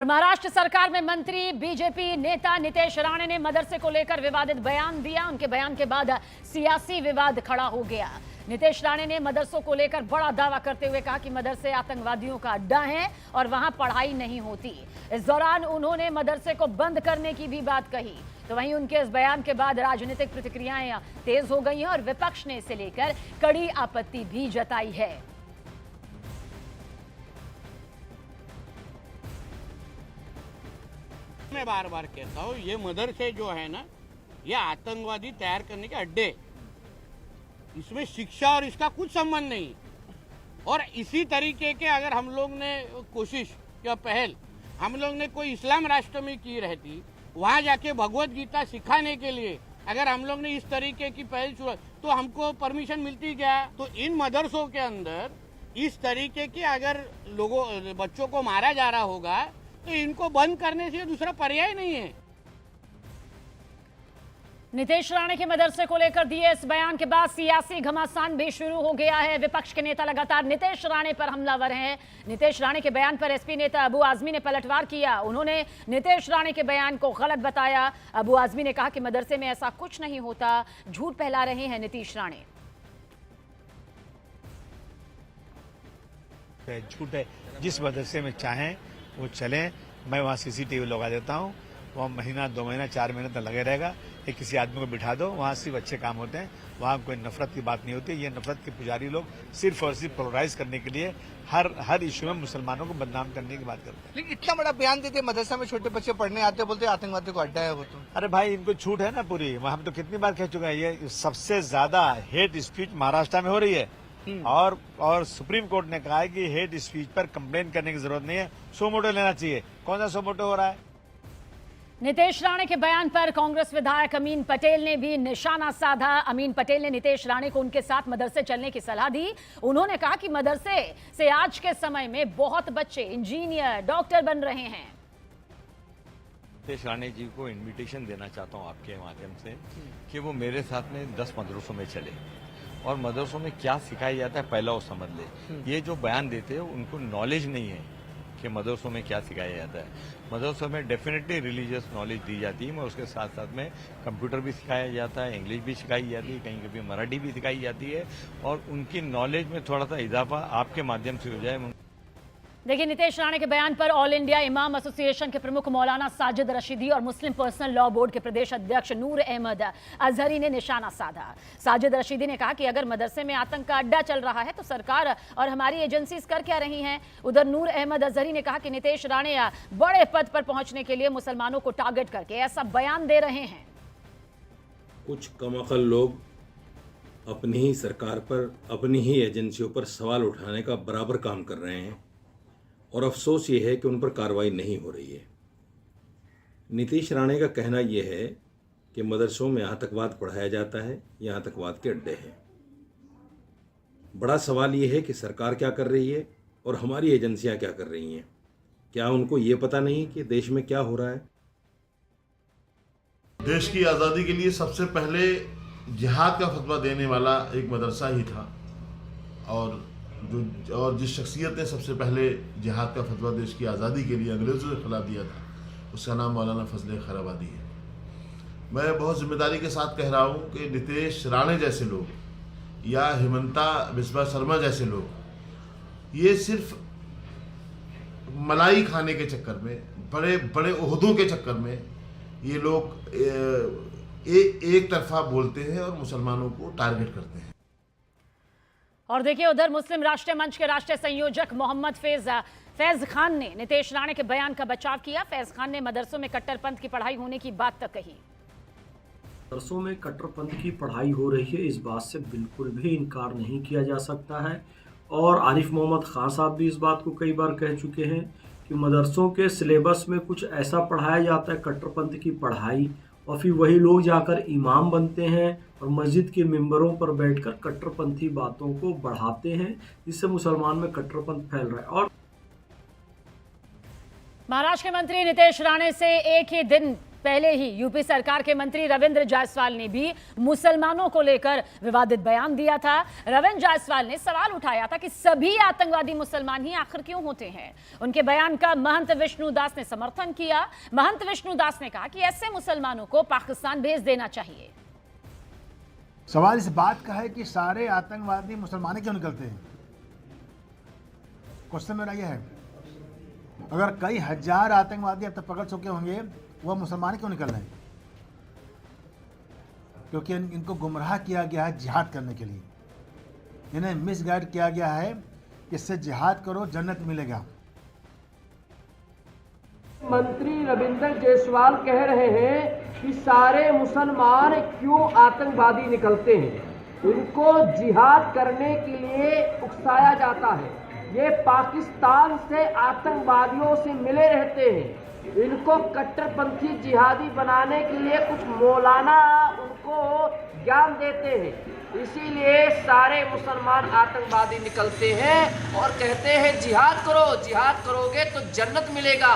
महाराष्ट्र सरकार में मंत्री बीजेपी नेता नितेश राणे ने मदरसे को लेकर विवादित बयान दिया। उनके बयान के बाद सियासी विवाद खड़ा हो गया। नितेश राणे ने मदरसों को लेकर बड़ा दावा करते हुए कहा कि मदरसे आतंकवादियों का अड्डा हैं और वहां पढ़ाई नहीं होती। इस दौरान उन्होंने मदरसे को बंद करने की भी बात कही। तो वहीं उनके इस बयान के बाद राजनीतिक प्रतिक्रियाएं तेज हो गई हैं और विपक्ष ने इसे लेकर कड़ी आपत्ति भी जताई है। मैं बार बार कहता हूँ, ये मदरसे जो है ना, ये आतंकवादी तैयार करने के अड्डे, इसमें शिक्षा और इसका कुछ संबंध नहीं। और इसी तरीके के अगर हम लोग ने कोशिश या पहल हम लोग ने कोई इस्लाम राष्ट्र में की रहती, वहाँ जाके भगवत गीता सिखाने के लिए अगर हम लोग ने इस तरीके की पहल शुरू तो हमको परमिशन मिलती क्या? तो इन मदरसों के अंदर इस तरीके के अगर बच्चों को मारा जा रहा होगा तो इनको बंद करने से दूसरा पर्याय नहीं है। नितेश राणे के मदरसे को लेकर दिए इस बयान के बाद सियासी घमासान भी शुरू हो गया है। विपक्ष के नेता लगातार नितेश राणे पर हमलावर हैं। नितेश राणे के बयान पर एसपी नेता अबू आजमी ने पलटवार किया। उन्होंने नितेश राणे के बयान को गलत बताया। अबू आजमी ने कहा कि मदरसे में ऐसा कुछ नहीं होता, झूठ फैला रहे हैं नितेश राणे। झूठ है। जिस मदरसे में चाहें वो चलें, मैं वहाँ सीसीटीवी लगा देता हूँ। वहाँ महीना 2 महीना 4 महीने तक लगे रहेगा। एक किसी आदमी को बिठा दो, वहाँ सिर्फ अच्छे काम होते हैं, वहाँ कोई नफरत की बात नहीं होती। ये नफरत के पुजारी लोग सिर्फ और सिर्फ पोलराइज करने के लिए हर इशू में मुसलमानों को बदनाम करने की बात करते हैं। लेकिन इतना बड़ा बयान देते मदरसा में छोटे बच्चे पढ़ने आते, बोलते आतंकवादी को अड्डा है वो तो। अरे भाई, इनको छूट है ना पूरी। हम तो कितनी बार कह चुके हैं, ये सबसे ज्यादा हेट स्पीच महाराष्ट्र में हो रही है। और सुप्रीम कोर्ट ने कहा है कि हेट स्पीच पर कंप्लेन करने की जरूरत नहीं है, सो मोटो लेना चाहिए। कौन सा सो मोटो हो रहा है? नितेश राणे के बयान पर कांग्रेस विधायक अमीन पटेल ने भी निशाना साधा। अमीन पटेल ने नितेश राणे को उनके साथ मदरसे चलने की सलाह दी। उन्होंने कहा कि मदरसे से आज के समय में बहुत बच्चे इंजीनियर, डॉक्टर बन रहे हैं। नितेश राणे जी को इनविटेशन देना चाहता हूं आपके माध्यम से कि वो मेरे साथ में 10 मदरसों में चले और मदरसों में क्या सिखाया जाता है पहला वो समझ ले। ये जो बयान देते हैं उनको नॉलेज नहीं है कि मदरसों में क्या सिखाया जाता है। मदरसों में डेफिनेटली रिलीजियस नॉलेज दी जाती है, मगर उसके साथ साथ में कंप्यूटर भी सिखाया जाता है, इंग्लिश भी सिखाई जाती है, कहीं कभी मराठी भी सिखाई जाती है और उनकी नॉलेज में थोड़ा सा इजाफा आपके माध्यम से हो जाए। देखिए, नितेश राणे के बयान पर ऑल इंडिया इमाम एसोसिएशन के प्रमुख मौलाना साजिद रशीदी और मुस्लिम पर्सनल लॉ बोर्ड के प्रदेश अध्यक्ष नूर अहमद अजहरी ने निशाना साधा। साजिद रशीदी ने कहा कि अगर मदरसे में आतंक का अड्डा चल रहा है तो सरकार और हमारी एजेंसीज कर क्या रही हैं। उधर नूर अहमद अजहरी ने कहा कि नितेश राणे बड़े पद पर पहुंचने के लिए मुसलमानों को टारगेट करके ऐसा बयान दे रहे हैं। कुछ कमअकल लोग अपनी ही सरकार पर, अपनी ही एजेंसियों पर सवाल उठाने का बराबर काम कर रहे हैं और अफसोस ये है कि उन पर कार्रवाई नहीं हो रही है। नीतीश राणे का कहना यह है कि मदरसों में आतंकवाद पढ़ाया जाता है, ये आतंकवाद के अड्डे हैं। बड़ा सवाल ये है कि सरकार क्या कर रही है और हमारी एजेंसियां क्या कर रही हैं। क्या उनको ये पता नहीं कि देश में क्या हो रहा है? देश की आज़ादी के लिए सबसे पहले जिहाद का फतवा देने वाला एक मदरसा ही था और जिस शख्सियत ने सबसे पहले जिहाद का फतवा देश की आज़ादी के लिए अंग्रेज़ों के खिलाफ दिया था, उसका नाम मौलाना फजल खैराबादी है। मैं बहुत जिम्मेदारी के साथ कह रहा हूँ कि नितेश राणे जैसे लोग या हिमंता बिस्वा शर्मा जैसे लोग ये सिर्फ मलाई खाने के चक्कर में, बड़े बड़े ओहदों के चक्कर में ये लोग एक तरफा बोलते हैं और मुसलमानों को टारगेट करते हैं। और देखिए, उधर मुस्लिम राष्ट्रीय मंच के राष्ट्रीय संयोजक मोहम्मद फैज खान ने नितेश राणे के बयान का बचाव किया। फैज खान ने मदरसों में कट्टरपंथ की पढ़ाई होने की बात तक कही। मदरसों में कट्टरपंथ की पढ़ाई हो रही है, इस बात से बिल्कुल भी इनकार नहीं किया जा सकता है और आरिफ मोहम्मद खान साहब भी इस बात को कई बार कह चुके हैं कि मदरसों के सिलेबस में कुछ ऐसा पढ़ाया जाता है कट्टरपंथ की पढ़ाई, और फिर वही लोग जाकर इमाम बनते हैं और मस्जिद के मिंबरों पर बैठकर कट्टरपंथी बातों को बढ़ाते हैं, जिससे मुसलमान में कट्टरपंथ फैल रहा है। और महाराष्ट्र के मंत्री नितेश राणे से एक ही दिन पहले ही यूपी सरकार के मंत्री रविंद्र जायसवाल ने भी मुसलमानों को लेकर विवादित बयान दिया था। रविंद्र जायसवाल ने सवाल उठाया था कि सभी आतंकवादी मुसलमान ही आखिर क्यों होते हैं। उनके बयान का महंत विष्णु दास ने समर्थन किया। महंत विष्णु दास ने कहा कि ऐसे मुसलमानों को पाकिस्तान भेज देना चाहिए। सवाल इस बात का है कि सारे आतंकवादी मुसलमान क्यों निकलते हैं। क्वेश्चन मेरा यह है, अगर कई हजार आतंकवादी अब तक पकड़ चुके होंगे, वह मुसलमान क्यों निकल रहे हैं? क्योंकि इनको गुमराह किया गया है जिहाद करने के लिए। इन्हें मिसगाइड किया गया है कि इससे जिहाद करो जन्नत मिलेगा। मंत्री रविंद्र जायसवाल कह रहे हैं कि सारे मुसलमान क्यों आतंकवादी निकलते हैं। इनको जिहाद करने के लिए उकसाया जाता है। ये पाकिस्तान से आतंकवादियों से मिले रहते हैं। इनको कट्टरपंथी जिहादी बनाने के लिए कुछ मौलाना उनको ज्ञान देते हैं। इसीलिए सारे मुसलमान आतंकवादी निकलते हैं और कहते हैं जिहाद करो, जिहाद करोगे तो जन्नत मिलेगा।